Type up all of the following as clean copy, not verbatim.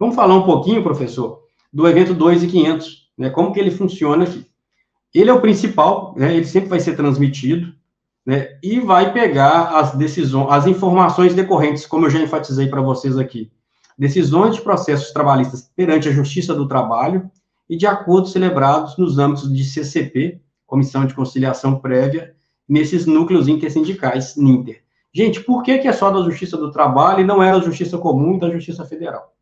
Vamos falar um pouquinho, professor, do evento 2.500, né? Como que ele funciona aqui? Ele é o principal, né? Ele sempre vai ser transmitido, né? E vai pegar as decisões, as informações decorrentes, como eu já enfatizei para vocês aqui, decisões de processos trabalhistas perante a Justiça do Trabalho e de acordos celebrados nos âmbitos de CCP, Comissão de Conciliação Prévia, nesses núcleos intersindicais, NINTER. Gente, por que é só da Justiça do Trabalho e não é da Justiça Comum e da Justiça Federal?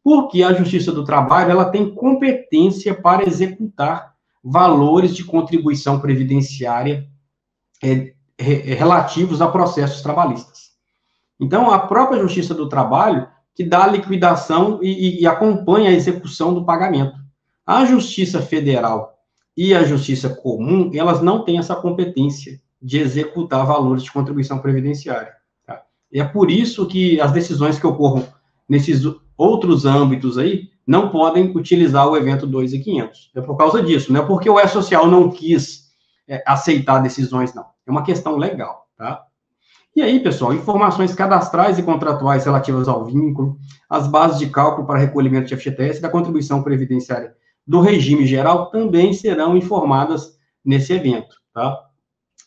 Porque a Justiça do Trabalho, ela tem competência para executar valores de contribuição previdenciária relativos a processos trabalhistas. Então, a própria Justiça do Trabalho que dá a liquidação e acompanha a execução do pagamento. A Justiça Federal e a Justiça Comum, elas não têm essa competência de executar valores de contribuição previdenciária. Tá? E é por isso que as decisões que ocorram nesses outros âmbitos aí não podem utilizar o evento 2.500. É por causa disso, não é porque o E-Social não quis aceitar decisões, não. É uma questão legal, tá? E aí, pessoal, informações cadastrais e contratuais relativas ao vínculo, as bases de cálculo para recolhimento de FGTS e da contribuição previdenciária do regime geral também serão informadas nesse evento, tá?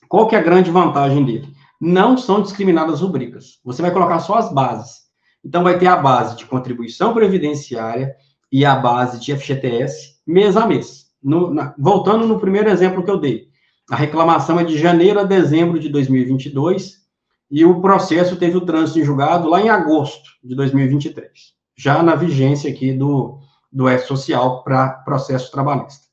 Qual que é a grande vantagem dele? Não são discriminadas rubricas. Você vai colocar só as bases. Então, vai ter a base de contribuição previdenciária e a base de FGTS mês a mês. Voltando no primeiro exemplo que eu dei, a reclamação é de janeiro a dezembro de 2022 e o processo teve o trânsito em julgado lá em agosto de 2023, já na vigência aqui do E-Social para processo trabalhista.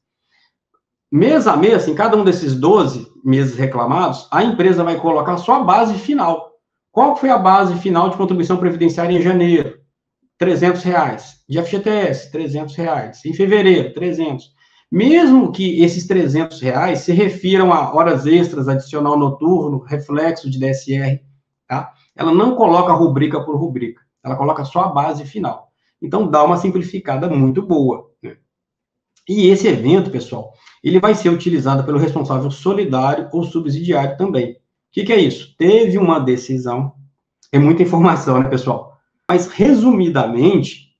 Mês a mês, em cada um desses 12 meses reclamados, a empresa vai colocar só a base final. Qual foi a base final de contribuição previdenciária em janeiro? R$300. De FGTS, R$300. Em fevereiro, 300. Mesmo que esses R$300 se refiram a horas extras, adicional noturno, reflexo de DSR, tá? Ela não coloca rubrica por rubrica, ela coloca só a base final. Então, dá uma simplificada muito boa, né? E esse evento, pessoal, ele vai ser utilizado pelo responsável solidário ou subsidiário também. O que é isso? Teve uma decisão, é muita informação, né, pessoal? Mas, resumidamente,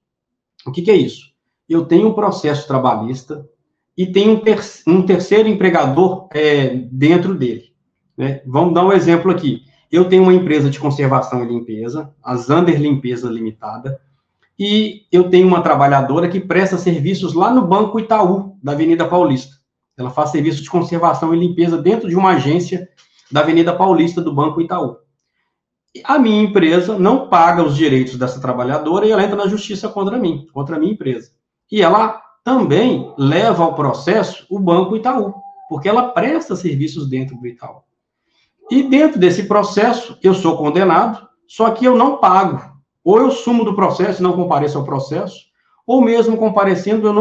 o que é isso? Eu tenho um processo trabalhista e tem um terceiro empregador dentro dele, né? Vamos dar um exemplo aqui. Eu tenho uma empresa de conservação e limpeza, a Zander Limpeza Limitada, e eu tenho uma trabalhadora que presta serviços lá no Banco Itaú, da Avenida Paulista. Ela faz serviço de conservação e limpeza dentro de uma agência da Avenida Paulista do Banco Itaú. A minha empresa não paga os direitos dessa trabalhadora e ela entra na justiça contra a minha empresa. E ela também leva ao processo o Banco Itaú, porque ela presta serviços dentro do Itaú. E dentro desse processo, eu sou condenado, só que eu não pago. Ou eu sumo do processo e não compareço ao processo, ou mesmo comparecendo, eu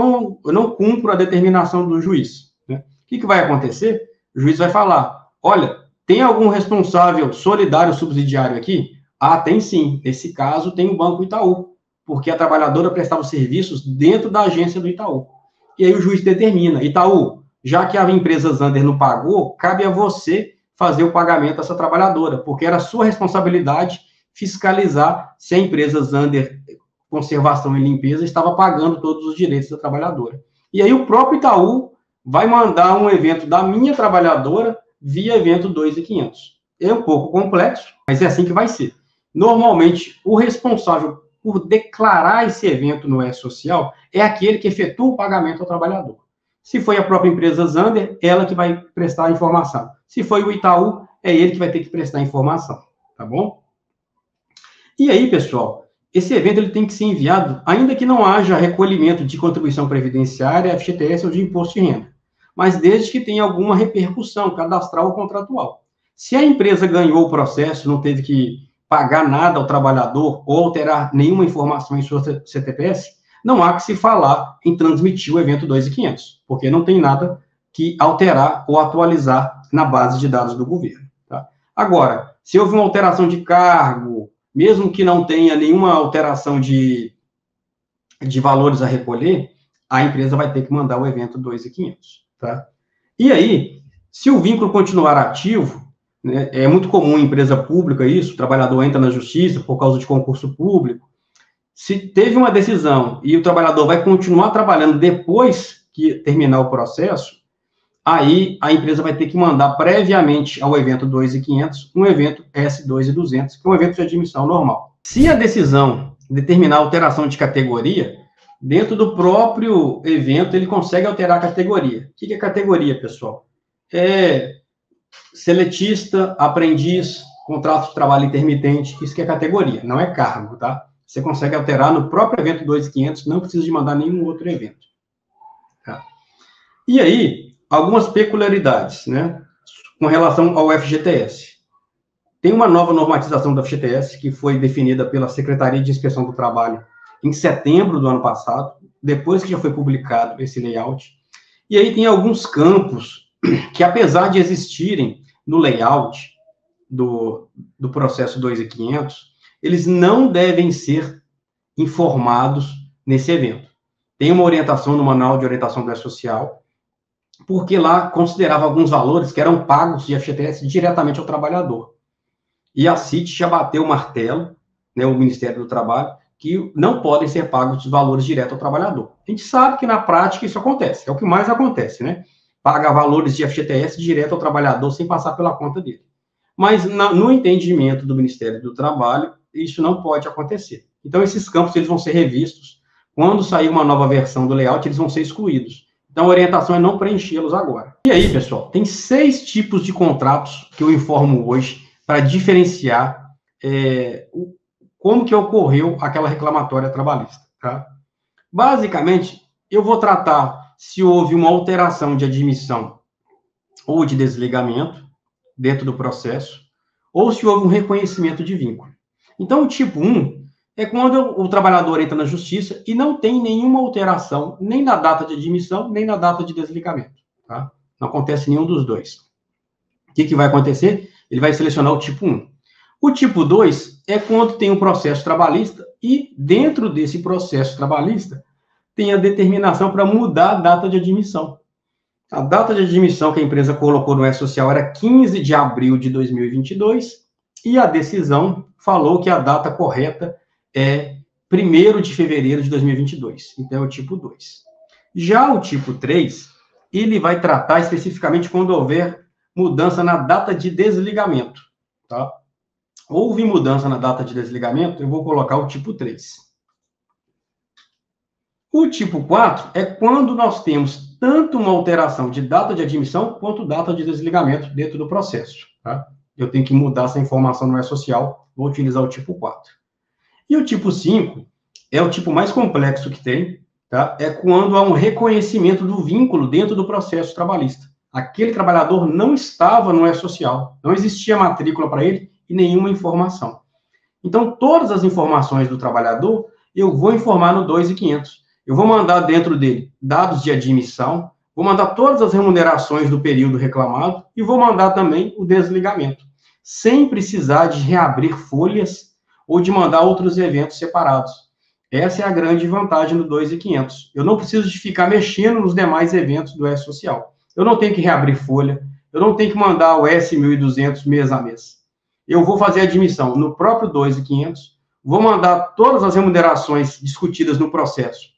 não cumpro a determinação do juiz, né? O que vai acontecer? O juiz vai falar, olha, tem algum responsável solidário subsidiário aqui? Ah, tem sim. Nesse caso, tem o Banco Itaú, porque a trabalhadora prestava serviços dentro da agência do Itaú. E aí o juiz determina, Itaú, já que a empresa Zander não pagou, cabe a você fazer o pagamento dessa trabalhadora, porque era sua responsabilidade fiscalizar se a empresa Zander Conservação e Limpeza estava pagando todos os direitos da trabalhadora. E aí o próprio Itaú vai mandar um evento da minha trabalhadora via evento 2.500. É um pouco complexo, mas é assim que vai ser. Normalmente, o responsável por declarar esse evento no E-Social é aquele que efetua o pagamento ao trabalhador. Se foi a própria empresa Zander, ela que vai prestar a informação. Se foi o Itaú, é ele que vai ter que prestar a informação, tá bom? E aí, pessoal, esse evento ele tem que ser enviado, ainda que não haja recolhimento de contribuição previdenciária, FGTS ou de imposto de renda, mas desde que tenha alguma repercussão cadastral ou contratual. Se a empresa ganhou o processo, não teve que pagar nada ao trabalhador ou alterar nenhuma informação em sua CTPS, não há que se falar em transmitir o evento 2.500, porque não tem nada que alterar ou atualizar na base de dados do governo, tá? Agora, se houve uma alteração de cargo, mesmo que não tenha nenhuma alteração de valores a recolher, a empresa vai ter que mandar o evento 2.500, tá? E aí, se o vínculo continuar ativo, né, é muito comum em empresa pública isso, o trabalhador entra na justiça por causa de concurso público, Se teve uma decisão e o trabalhador vai continuar trabalhando depois que terminar o processo, aí a empresa vai ter que mandar previamente ao evento 2.500 um evento S2.200, que é um evento de admissão normal. Se a decisão determinar alteração de categoria, dentro do próprio evento ele consegue alterar a categoria. O que é categoria, pessoal? É seletista, aprendiz, contrato de trabalho intermitente, isso que é categoria, não é cargo, tá? Você consegue alterar no próprio evento 2.500, não precisa de mandar nenhum outro evento. Tá? E aí, algumas peculiaridades, né, com relação ao FGTS. Tem uma nova normatização do FGTS, que foi definida pela Secretaria de Inspeção do Trabalho em setembro do ano passado, depois que já foi publicado esse layout. E aí tem alguns campos que, apesar de existirem no layout do processo 2.500, eles não devem ser informados nesse evento. Tem uma orientação no Manual de Orientação do E-Social, porque lá considerava alguns valores que eram pagos de FGTS diretamente ao trabalhador. E a CIT já bateu o martelo, né, o Ministério do Trabalho, que não podem ser pagos os valores direto ao trabalhador. A gente sabe que na prática isso acontece, é o que mais acontece, né? Paga valores de FGTS direto ao trabalhador sem passar pela conta dele. Mas no entendimento do Ministério do Trabalho, isso não pode acontecer. Então, esses campos eles vão ser revistos. Quando sair uma nova versão do layout, eles vão ser excluídos. Então, a orientação é não preenchê-los agora. E aí, pessoal, tem 6 tipos de contratos que eu informo hoje para diferenciar como que ocorreu aquela reclamatória trabalhista. Tá? Basicamente, eu vou tratar se houve uma alteração de admissão ou de desligamento dentro do processo, ou se houve um reconhecimento de vínculo. Então, o tipo 1 é quando o trabalhador entra na justiça e não tem nenhuma alteração, nem na data de admissão, nem na data de desligamento. Tá? Não acontece nenhum dos dois. O que vai acontecer? Ele vai selecionar o tipo 1. O tipo 2 é quando tem um processo trabalhista e, dentro desse processo trabalhista, tem a determinação para mudar a data de admissão. A data de admissão que a empresa colocou no E-Social era 15 de abril de 2022 e a decisão falou que a data correta é 1º de fevereiro de 2022. Então, é o tipo 2. Já o tipo 3, ele vai tratar especificamente quando houver mudança na data de desligamento. Tá? Houve mudança na data de desligamento, eu vou colocar o tipo 3. O tipo 4 é quando nós temos tanto uma alteração de data de admissão quanto data de desligamento dentro do processo. Tá? Eu tenho que mudar essa informação no E-Social, vou utilizar o tipo 4. E o tipo 5 é o tipo mais complexo que tem, tá? É quando há um reconhecimento do vínculo dentro do processo trabalhista. Aquele trabalhador não estava no E-Social, não existia matrícula para ele e nenhuma informação. Então, todas as informações do trabalhador, eu vou informar no 2.500. Eu vou mandar dentro dele dados de admissão, vou mandar todas as remunerações do período reclamado e vou mandar também o desligamento, sem precisar de reabrir folhas ou de mandar outros eventos separados. Essa é a grande vantagem do 2.500. Eu não preciso de ficar mexendo nos demais eventos do E-Social. Eu não tenho que reabrir folha, eu não tenho que mandar o S.1.200 mês a mês. Eu vou fazer a admissão no próprio 2.500, vou mandar todas as remunerações discutidas no processo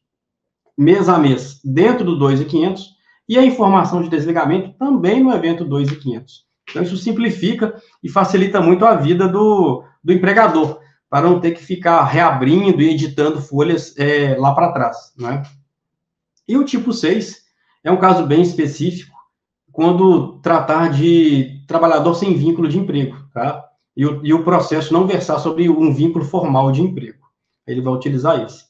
mês a mês dentro do 2.500 e a informação de desligamento também no evento 2.500. Então, isso simplifica e facilita muito a vida do empregador, para não ter que ficar reabrindo e editando folhas lá para trás. Né? E o tipo 6 é um caso bem específico, quando tratar de trabalhador sem vínculo de emprego, tá? E o processo não versar sobre um vínculo formal de emprego. Ele vai utilizar esse.